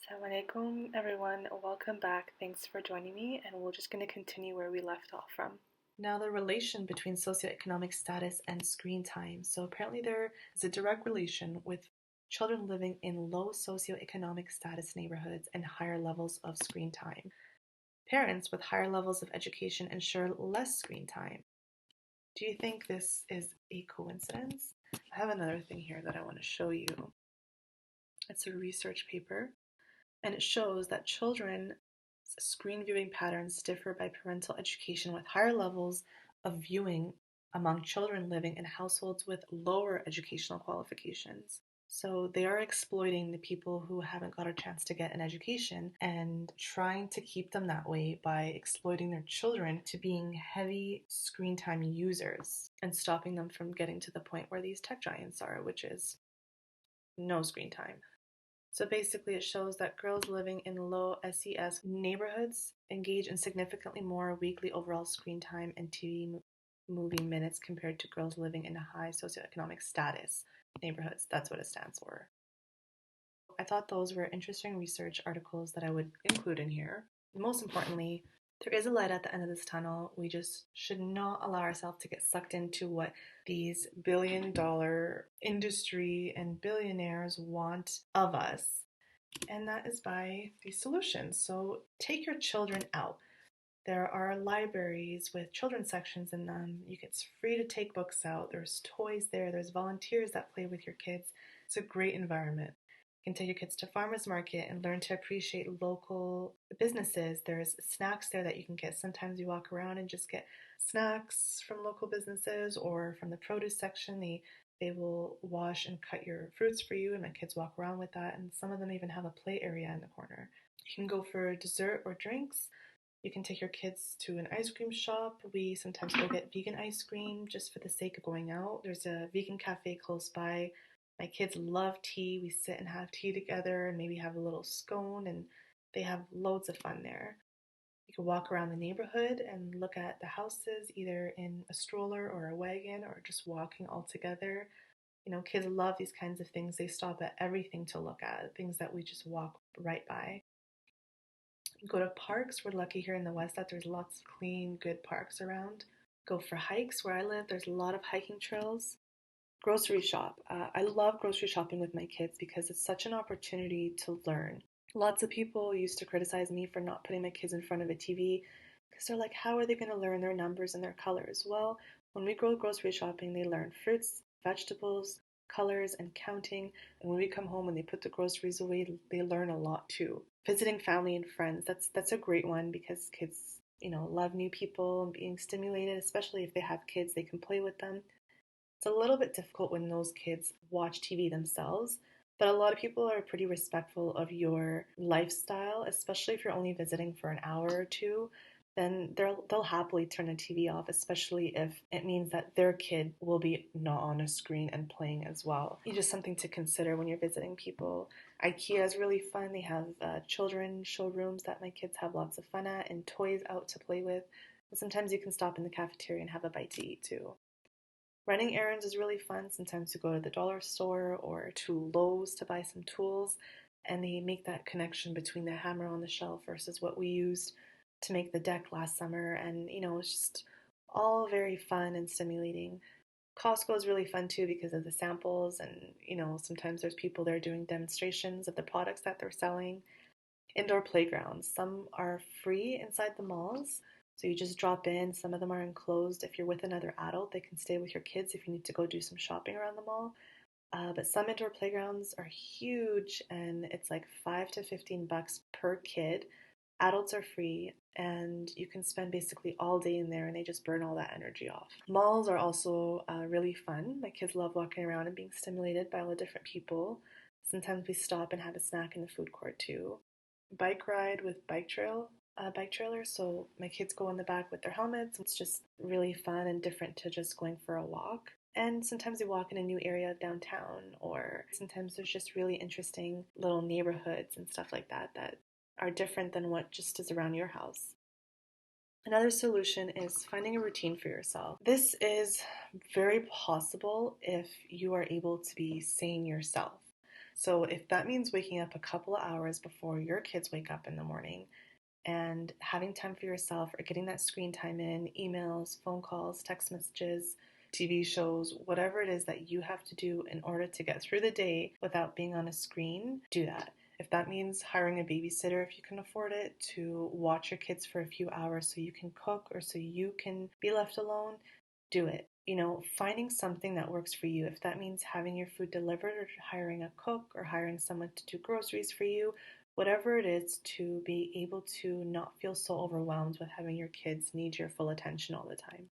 Salam Aleikum, everyone. Welcome back. Thanks for joining me, and we're just going to continue where we left off from. Now, the relation between socioeconomic status and screen time. So, apparently, there is a direct relation with children living in low socioeconomic status neighborhoods and higher levels of screen time. Parents with higher levels of education ensure less screen time. Do you think this is a coincidence? I have another thing here that I want to show you. It's a research paper, and it shows that children's screen viewing patterns differ by parental education, with higher levels of viewing among children living in households with lower educational qualifications. So they are exploiting the people who haven't got a chance to get an education and trying to keep them that way by exploiting their children to being heavy screen time users and stopping them from getting to the point where these tech giants are, which is no screen time. So basically, it shows that girls living in low SES neighborhoods engage in significantly more weekly overall screen time and TV movie minutes compared to girls living in high socioeconomic status neighborhoods. That's what it stands for. I thought those were interesting research articles that I would include in here. Most importantly, there is a light at the end of this tunnel. We just should not allow ourselves to get sucked into what these billion-dollar industry and billionaires want of us. And that is by these solutions. So take your children out. There are libraries with children's sections in them. It's free to take books out. There's toys there. There's volunteers that play with your kids. It's a great environment. You can take your kids to farmers market and learn to appreciate local businesses. There's snacks there that you can get. Sometimes you walk around and just get snacks from local businesses or from the produce section. They will wash and cut your fruits for you, and my kids walk around with that. And some of them even have a play area in the corner. You can go for dessert or drinks. You can take your kids to an ice cream shop. We sometimes go get vegan ice cream just for the sake of going out. There's a vegan cafe close by. My kids love tea. We sit and have tea together and maybe have a little scone, and they have loads of fun there. You can walk around the neighborhood and look at the houses either in a stroller or a wagon or just walking all together. Kids love these kinds of things. They stop at everything to look at, things that we just walk right by. Go to parks. We're lucky here in the West that there's lots of clean, good parks around. Go for hikes. Where I live, there's a lot of hiking trails. Grocery shop. I love grocery shopping with my kids because it's such an opportunity to learn. Lots of people used to criticize me for not putting my kids in front of a TV because they're like, how are they going to learn their numbers and their colors? Well, when we go grocery shopping, they learn fruits, vegetables, colors, and counting. And when we come home and they put the groceries away, they learn a lot too. Visiting family and friends, that's a great one because kids, love new people and being stimulated, especially if they have kids, they can play with them. It's a little bit difficult when those kids watch TV themselves, but a lot of people are pretty respectful of your lifestyle, especially if you're only visiting for an hour or two. Then they'll happily turn the TV off, especially if it means that their kid will be not on a screen and playing as well. It's just something to consider when you're visiting people. IKEA is really fun. They have children showrooms that my kids have lots of fun at and toys out to play with. But sometimes you can stop in the cafeteria and have a bite to eat too. Running errands is really fun. Sometimes you go to the dollar store or to Lowe's to buy some tools, and they make that connection between the hammer on the shelf versus what we used to make the deck last summer. And, it's just all very fun and stimulating. Costco is really fun too because of the samples, and, sometimes there's people there doing demonstrations of the products that they're selling. Indoor playgrounds. Some are free inside the malls. So you just drop in. Some of them are enclosed. If you're with another adult, they can stay with your kids if you need to go do some shopping around the mall. But some indoor playgrounds are huge, and it's like $5 to $15 per kid. Adults are free, and you can spend basically all day in there, and they just burn all that energy off. Malls are also really fun. My kids love walking around and being stimulated by all the different people. Sometimes we stop and have a snack in the food court too. Bike ride with bike trailers. So my kids go in the back with their helmets. It's just really fun and different to just going for a walk. And sometimes we walk in a new area of downtown, or sometimes there's just really interesting little neighborhoods and stuff like that that are different than what just is around your house. Another solution is finding a routine for yourself. This is very possible if you are able to be sane yourself. So if that means waking up a couple of hours before your kids wake up in the morning and having time for yourself or getting that screen time in, emails, phone calls, text messages, TV shows, whatever it is that you have to do in order to get through the day without being on a screen, do that. If that means hiring a babysitter, if you can afford it, to watch your kids for a few hours so you can cook or so you can be left alone, do it. Finding something that works for you. If that means having your food delivered or hiring a cook or hiring someone to do groceries for you, whatever it is, to be able to not feel so overwhelmed with having your kids need your full attention all the time.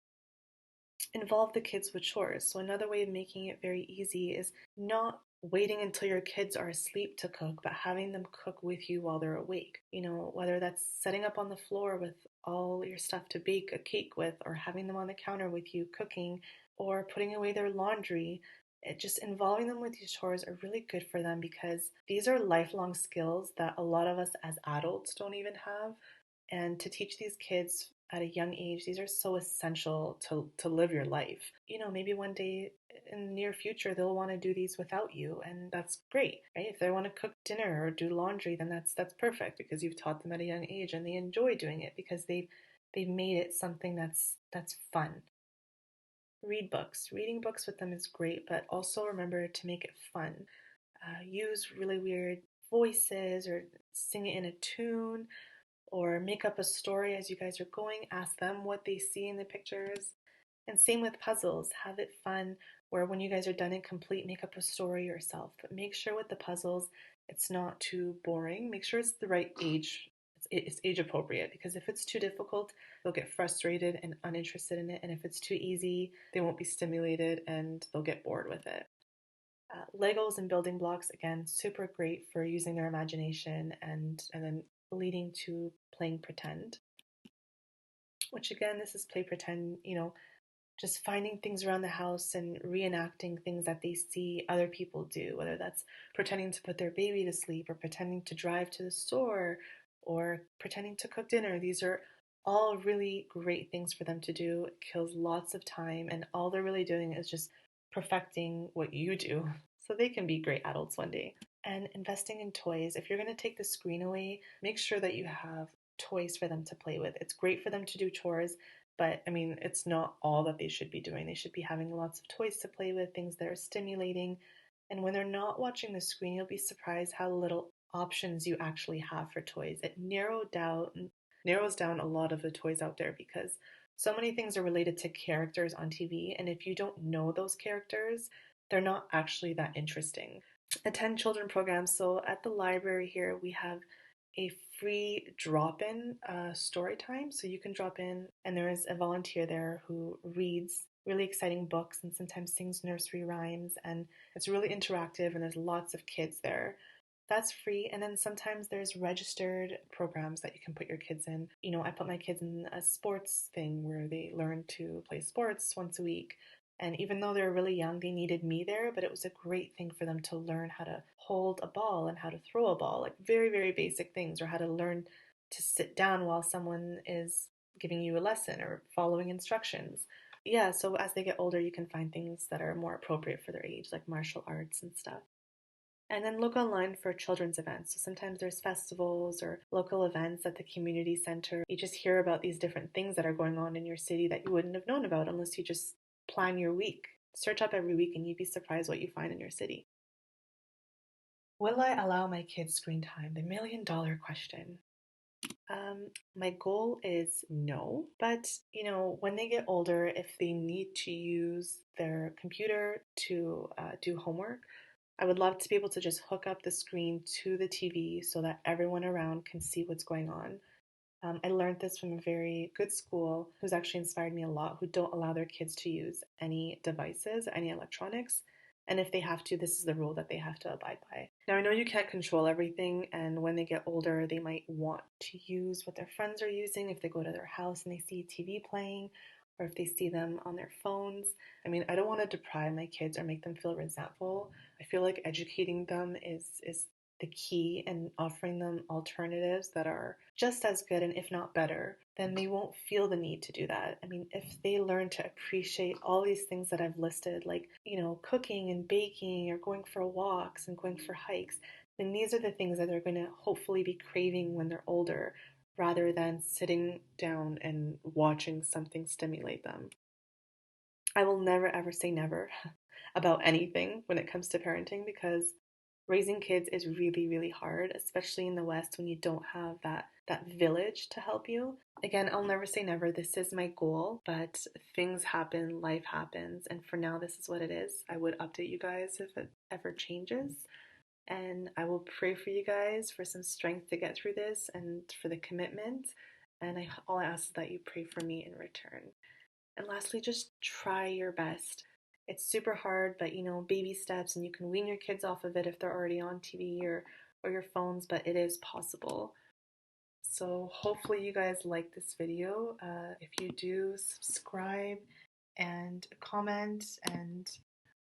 Involve the kids with chores. So another way of making it very easy is not waiting until your kids are asleep to cook, but having them cook with you while they're awake. Whether that's setting up on the floor with all your stuff to bake a cake with, or having them on the counter with you cooking, or putting away their laundry. Just involving them with these chores are really good for them because these are lifelong skills that a lot of us as adults don't even have. And to teach these kids at a young age, these are so essential to live your life. Maybe one day in the near future they'll want to do these without you, and that's great, right? If they want to cook dinner or do laundry, then that's perfect because you've taught them at a young age and they enjoy doing it because they've made it something that's fun. Read books. Reading books with them is great, but also remember to make it fun. Use really weird voices or sing it in a tune or make up a story as you guys are going. Ask them what they see in the pictures. And same with puzzles. Have it fun where when you guys are done and complete, make up a story yourself. But make sure with the puzzles, it's not too boring. Make sure it's the right age. It's age appropriate, because if it's too difficult, they'll get frustrated and uninterested in it. And if it's too easy, they won't be stimulated and they'll get bored with it. Legos and building blocks, again, super great for using their imagination and then leading to playing pretend. Which again, this is play pretend, just finding things around the house and reenacting things that they see other people do, whether that's pretending to put their baby to sleep or pretending to drive to the store or pretending to cook dinner. These are all really great things for them to do. It kills lots of time, and all they're really doing is just perfecting what you do so they can be great adults one day. And investing in toys. If you're going to take the screen away, make sure that you have toys for them to play with. It's great for them to do chores, but it's not all that they should be doing. They should be having lots of toys to play with, things that are stimulating. And when they're not watching the screen, you'll be surprised how little options you actually have for toys. It narrows down a lot of the toys out there because so many things are related to characters on TV, and if you don't know those characters, they're not actually that interesting. Attend children programs. So at the library here, we have a free drop-in story time. So you can drop in, and there is a volunteer there who reads really exciting books and sometimes sings nursery rhymes, and it's really interactive, and there's lots of kids there. That's free. And then sometimes there's registered programs that you can put your kids in. I put my kids in a sports thing where they learn to play sports once a week. And even though they're really young, they needed me there, but it was a great thing for them to learn how to hold a ball and how to throw a ball, like very, very basic things, or how to learn to sit down while someone is giving you a lesson or following instructions. Yeah, so as they get older, you can find things that are more appropriate for their age, like martial arts and stuff. And then look online for children's events. So sometimes there's festivals or local events at the community center. You just hear about these different things that are going on in your city that you wouldn't have known about unless you just plan your week. Search up every week and you'd be surprised what you find in your city. Will I allow my kids screen time? The $1,000,000 question. My goal is no, but when they get older, if they need to use their computer to do homework, I would love to be able to just hook up the screen to the TV so that everyone around can see what's going on. I learned this from a very good school who's actually inspired me a lot, who don't allow their kids to use any devices, any electronics. And if they have to, this is the rule that they have to abide by. Now, I know you can't control everything, and when they get older, they might want to use what their friends are using if they go to their house and they see TV playing, or if they see them on their phones. I don't want to deprive my kids or make them feel resentful. I feel like educating them is the key and offering them alternatives that are just as good and if not better, then they won't feel the need to do that. I mean, if they learn to appreciate all these things that I've listed, like, cooking and baking or going for walks and going for hikes, then these are the things that they're going to hopefully be craving when they're older rather than sitting down and watching something stimulate them. I will never ever say never about anything when it comes to parenting because raising kids is really, really hard, especially in the West when you don't have that village to help you. Again, I'll never say never. This is my goal, but things happen, life happens, and for now this is what it is. I would update you guys if it ever changes. And I will pray for you guys for some strength to get through this and for the commitment. And all I ask is that you pray for me in return. And lastly, just try your best. It's super hard, but baby steps, and you can wean your kids off of it if they're already on TV or your phones, but it is possible. So hopefully you guys like this video. If you do, subscribe and comment and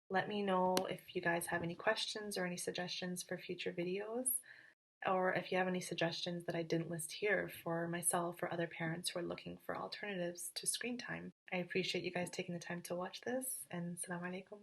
let me know if you guys have any questions or any suggestions for future videos, or if you have any suggestions that I didn't list here for myself or other parents who are looking for alternatives to screen time. I appreciate you guys taking the time to watch this, and Salam Aleikum.